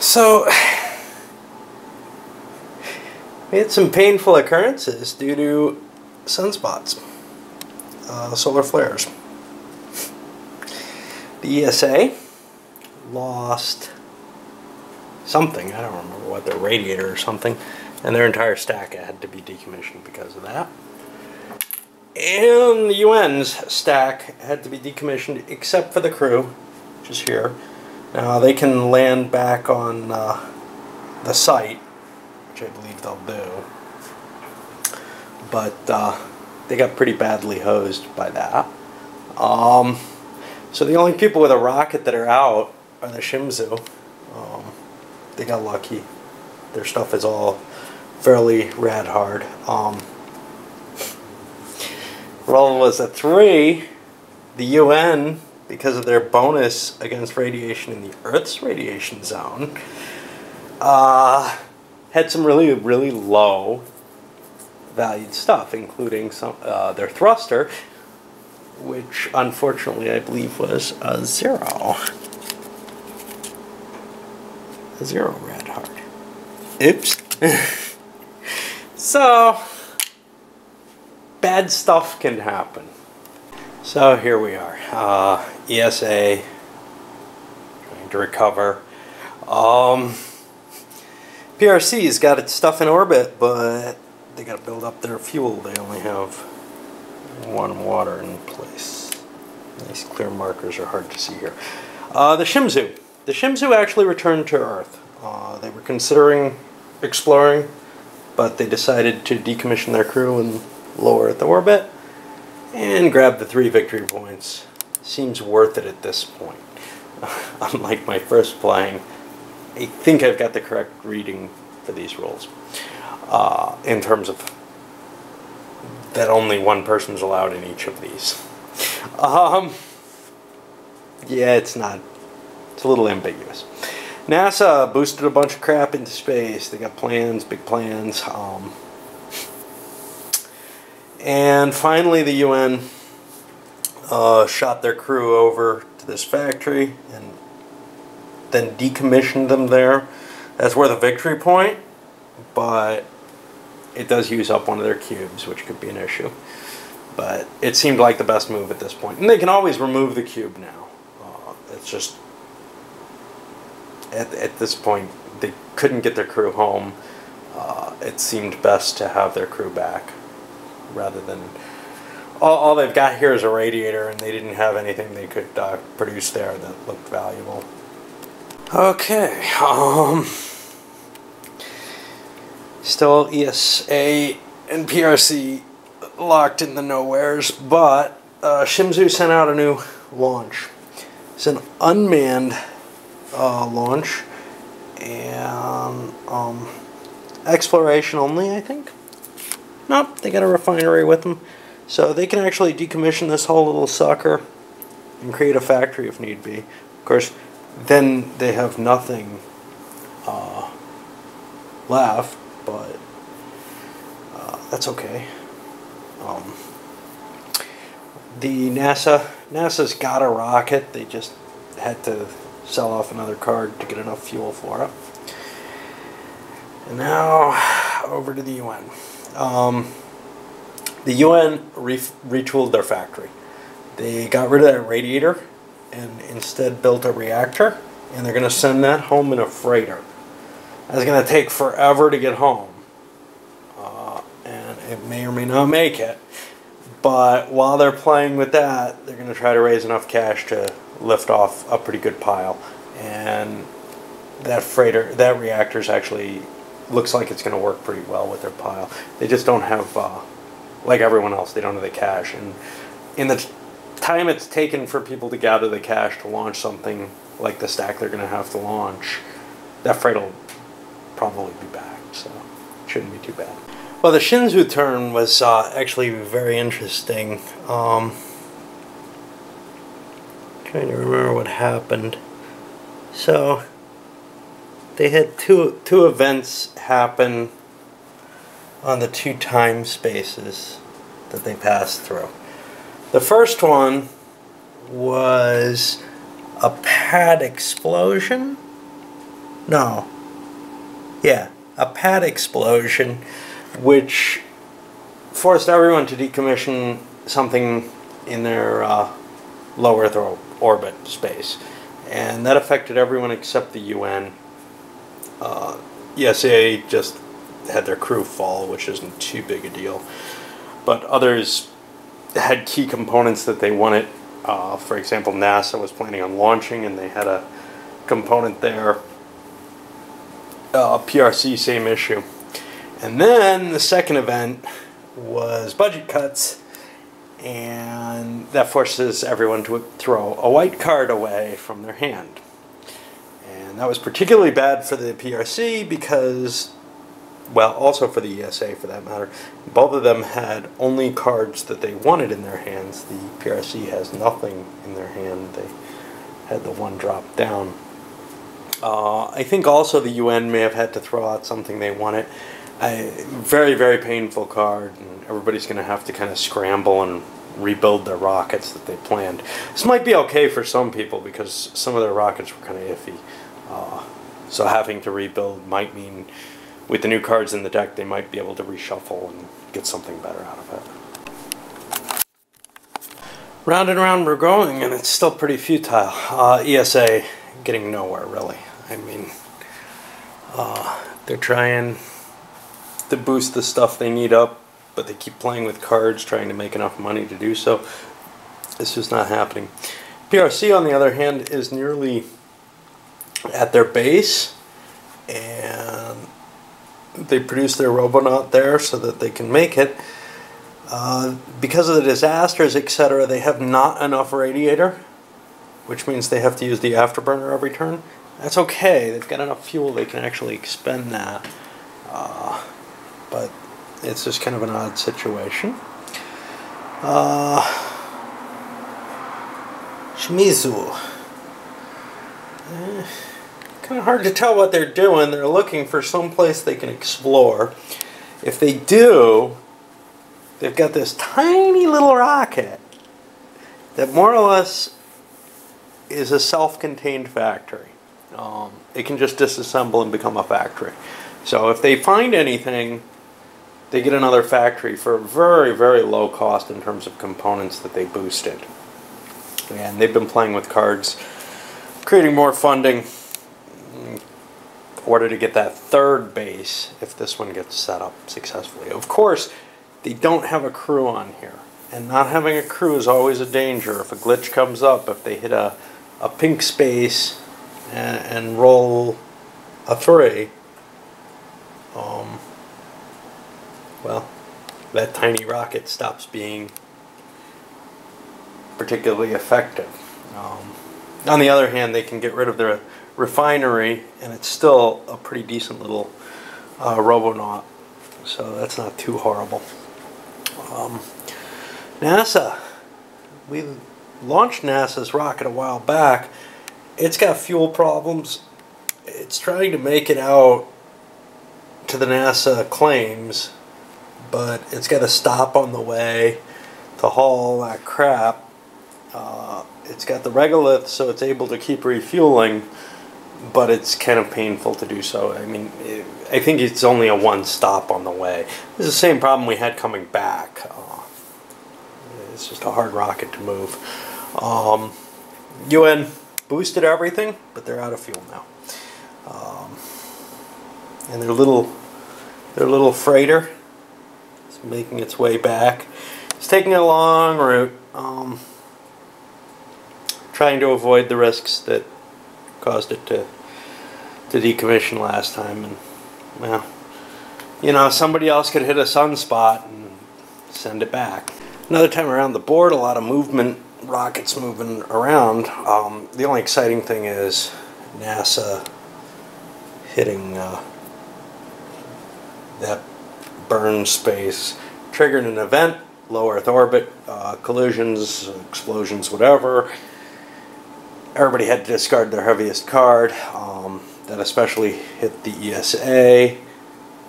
So, we had some painful occurrences due to sunspots, solar flares. The ESA lost something, I don't remember what, their radiator or something, and their entire stack had to be decommissioned because of that. And the UN's stack had to be decommissioned except for the crew, which is here. Now they can land back on the site, which I believe they'll do, but they got pretty badly hosed by that. So the only people with a rocket that are out are the Shimizu. They got lucky. Their stuff is all fairly rad hard. Roll was a 3. The UN, because of their bonus against radiation in the Earth's radiation zone, had some really, really low valued stuff, including some their thruster, which unfortunately I believe was a 0. A 0 rad hard. Oops. So, bad stuff can happen. So here we are. ESA trying to recover. PRC's got its stuff in orbit, but they got to build up their fuel. They only have 1 water in place. These clear markers are hard to see here. The Shimizu. The Shimizu actually returned to Earth. They were considering exploring, but they decided to decommission their crew and lower Earth orbit and grab the 3 victory points. Seems worth it at this point. Unlike my first playing, I think I've got the correct reading for these rules. In terms of that only 1 person's allowed in each of these. Yeah, it's not. It's a little ambiguous. NASA boosted a bunch of crap into space. They got plans, big plans. And finally the UN shot their crew over to this factory and then decommissioned them there. That's worth a victory point, but it does use up one of their cubes, which could be an issue. But it seemed like the best move at this point. And they can always remove the cube now. It's just, at this point, they couldn't get their crew home. It seemed best to have their crew back, rather than... All they've got here is a radiator, and they didn't have anything they could produce there that looked valuable. Okay, still ESA and PRC locked in the nowheres, but Shimizu sent out a new launch. It's an unmanned launch, and exploration only, I think. Nope, they got a refinery with them, so they can actually decommission this whole little sucker and create a factory if need be. Of course, then they have nothing left, but that's okay. The NASA's got a rocket. They just had to sell off another card to get enough fuel for it. And now over to the UN. The UN retooled their factory. They got rid of that radiator and instead built a reactor, and they're going to send that home in a freighter. That's going to take forever to get home, and it may or may not make it. But while they're playing with that, they're going to try to raise enough cash to lift off a pretty good pile. And that freighter, that reactor's actually looks like it's going to work pretty well with their pile. They just don't have, like everyone else, they don't have the cash. And in the time it's taken for people to gather the cash to launch something like the stack they're going to have to launch, that freighter will probably be back, so it shouldn't be too bad. Well, the Shimizu turn was actually very interesting. Trying to remember what happened. So they had two events happen on the 2 time spaces that they passed through. The first one was a pad explosion. No. Yeah, a pad explosion, which forced everyone to decommission something in their low Earth orbit space. And that affected everyone except the UN. ESA just had their crew fall, which isn't too big a deal. But others had key components that they wanted. For example, NASA was planning on launching, and they had a component there. PRC, same issue. And then the second event was budget cuts, and that forces everyone to throw a white card away from their hand. And that was particularly bad for the PRC because, well, also for the ESA for that matter, both of them had only cards that they wanted in their hands. The PRC has nothing in their hand. They had the one drop down. I think also the UN may have had to throw out something they wanted. A very, very painful card, and everybody's going to have to kind of scramble and rebuild their rockets that they planned. This might be okay for some people because some of their rockets were kind of iffy. So having to rebuild might mean with the new cards in the deck they might be able to reshuffle and get something better out of it. Round and round we're going, and it's still pretty futile. ESA getting nowhere, really. I mean, they're trying to boost the stuff they need up, but they keep playing with cards, trying to make enough money to do so. It's just not happening. PRC, on the other hand, is nearly at their base, and they produce their Robonaut there so that they can make it. Because of the disasters, etc., they have not enough radiator, which means they have to use the afterburner every turn. That's okay. They've got enough fuel they can actually expend that. But it's just kind of an odd situation. Shimizu. Kind of hard to tell what they're doing. They're looking for some place they can explore. If they do, they've got this tiny little rocket that more or less is a self-contained factory. It can just disassemble and become a factory. So if they find anything, they get another factory for a very, very low cost in terms of components that they boosted. And they've been playing with cards, creating more funding in order to get that third base if this one gets set up successfully. Of course, they don't have a crew on here. And not having a crew is always a danger. If a glitch comes up, if they hit a pink space and roll a 3, well, that tiny rocket stops being particularly effective. On the other hand, they can get rid of their refinery, and it's still a pretty decent little Robonaut, so that's not too horrible. NASA. We launched NASA's rocket a while back. It's got fuel problems. It's trying to make it out to the NASA claims, but it's got to stop on the way to haul that crap. It's got the regolith, so it's able to keep refueling, but it's kind of painful to do so. I mean, I think it's only a one stop on the way. It's the same problem we had coming back. It's just a hard rocket to move. UN boosted everything, but they're out of fuel now. And their little freighter is making its way back. It's taking a long route, trying to avoid the risks that caused it to decommission last time. And well, you know, somebody else could hit a sunspot and send it back. Another time around the board, a lot of movement, rockets moving around. The only exciting thing is NASA hitting that burn space, triggered an event, low Earth orbit, collisions, explosions, whatever. Everybody had to discard their heaviest card. That especially hit the ESA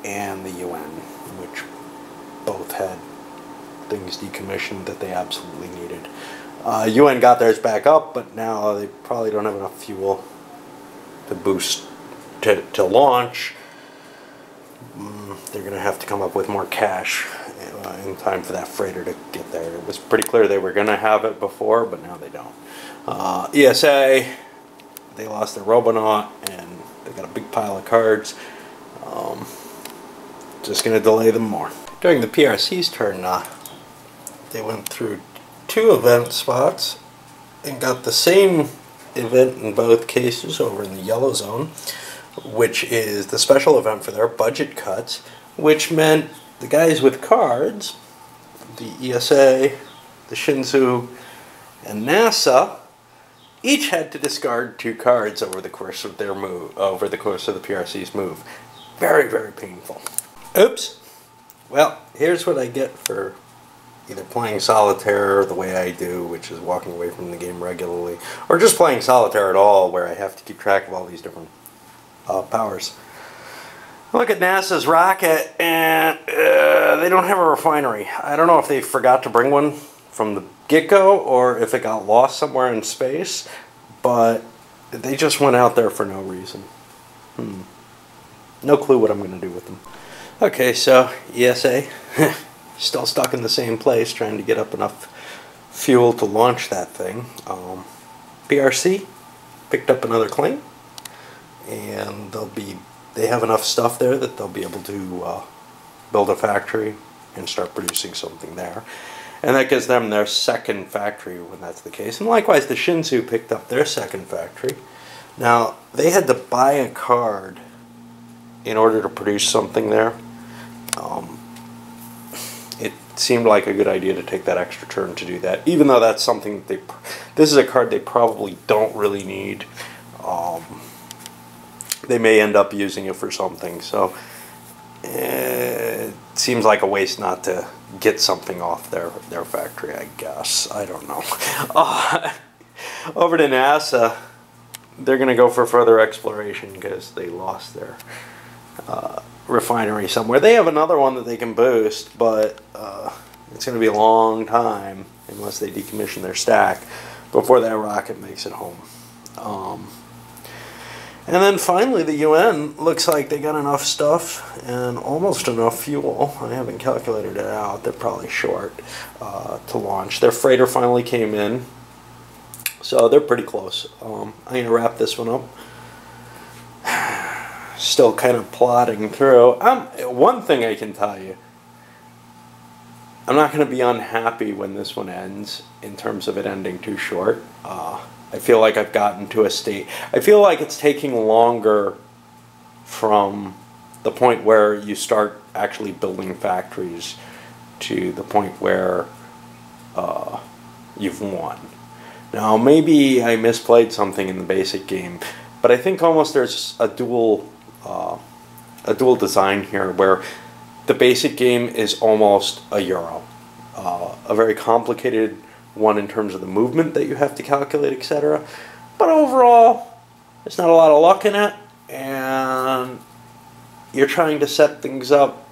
and the UN, which both had things decommissioned that they absolutely needed. UN got theirs back up, but now they probably don't have enough fuel to boost to launch, they're going to have to come up with more cash in time for that freighter to get there. It was pretty clear they were going to have it before, but now they don't. ESA, they lost their Robonaut, and they got a big pile of cards. Just going to delay them more. During the PRC's turn, they went through 2 event spots and got the same event in both cases over in the yellow zone, which is the special event for their budget cuts, which meant the guys with cards, the ESA, the Shenzhou, and NASA, each had to discard 2 cards over the course of their move, over the course of the PRC's move. Very, very painful. Oops. Well, here's what I get for either playing solitaire the way I do, which is walking away from the game regularly, or just playing solitaire at all, where I have to keep track of all these different powers. Look at NASA's rocket, and they don't have a refinery. I don't know if they forgot to bring one from the get-go, or if it got lost somewhere in space, but they just went out there for no reason. No clue what I'm going to do with them. Okay, so ESA, still stuck in the same place, trying to get up enough fuel to launch that thing. PRC picked up another claim, and they have enough stuff there that they'll be able to build a factory and start producing something there. And that gives them their second factory when that's the case. And likewise, the Shenzhou picked up their second factory. Now, they had to buy a card in order to produce something there. It seemed like a good idea to take that extra turn to do that, even though that's something that this is a card they probably don't really need. They may end up using it for something, so it seems like a waste not to get something off their factory, I guess. I don't know. Over to NASA, they're going to go for further exploration because they lost their refinery somewhere. They have another one that they can boost, but it's going to be a long time, unless they decommission their stack, before that rocket makes it home. And then finally, the UN looks like they got enough stuff and almost enough fuel. I haven't calculated it out. They're probably short to launch. Their freighter finally came in, so they're pretty close. I'm going to wrap this one up. Still kind of plodding through. One thing I can tell you, I'm not going to be unhappy when this one ends in terms of it ending too short. I feel like I've gotten to a state. I feel like it's taking longer from the point where you start actually building factories to the point where you've won. Now, maybe I misplayed something in the basic game, but I think almost there's a dual design here where the basic game is almost a Euro, a very complicated one in terms of the movement that you have to calculate, etc. But overall, there's not a lot of luck in it, and you're trying to set things up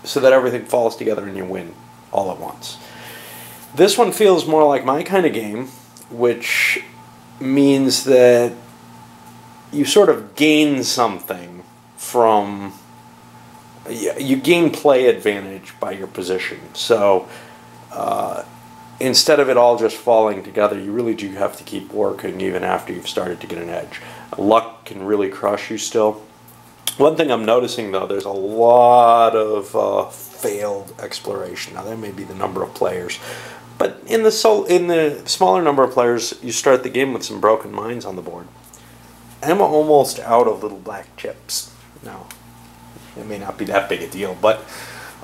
so that everything falls together and you win all at once. This one feels more like my kind of game, which means that you sort of gain something from... You gain play advantage by your position. So instead of it all just falling together, you really do have to keep working even after you've started to get an edge. Luck can really crush you still. One thing I'm noticing, though, there's a lot of failed exploration. Now, that may be the number of players, but in the smaller number of players, you start the game with some broken mines on the board. I'm almost out of little black chips. Now, it may not be that big a deal, but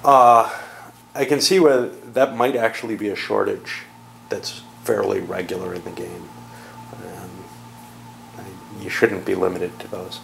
I can see where that might actually be a shortage that's fairly regular in the game. And you shouldn't be limited to those.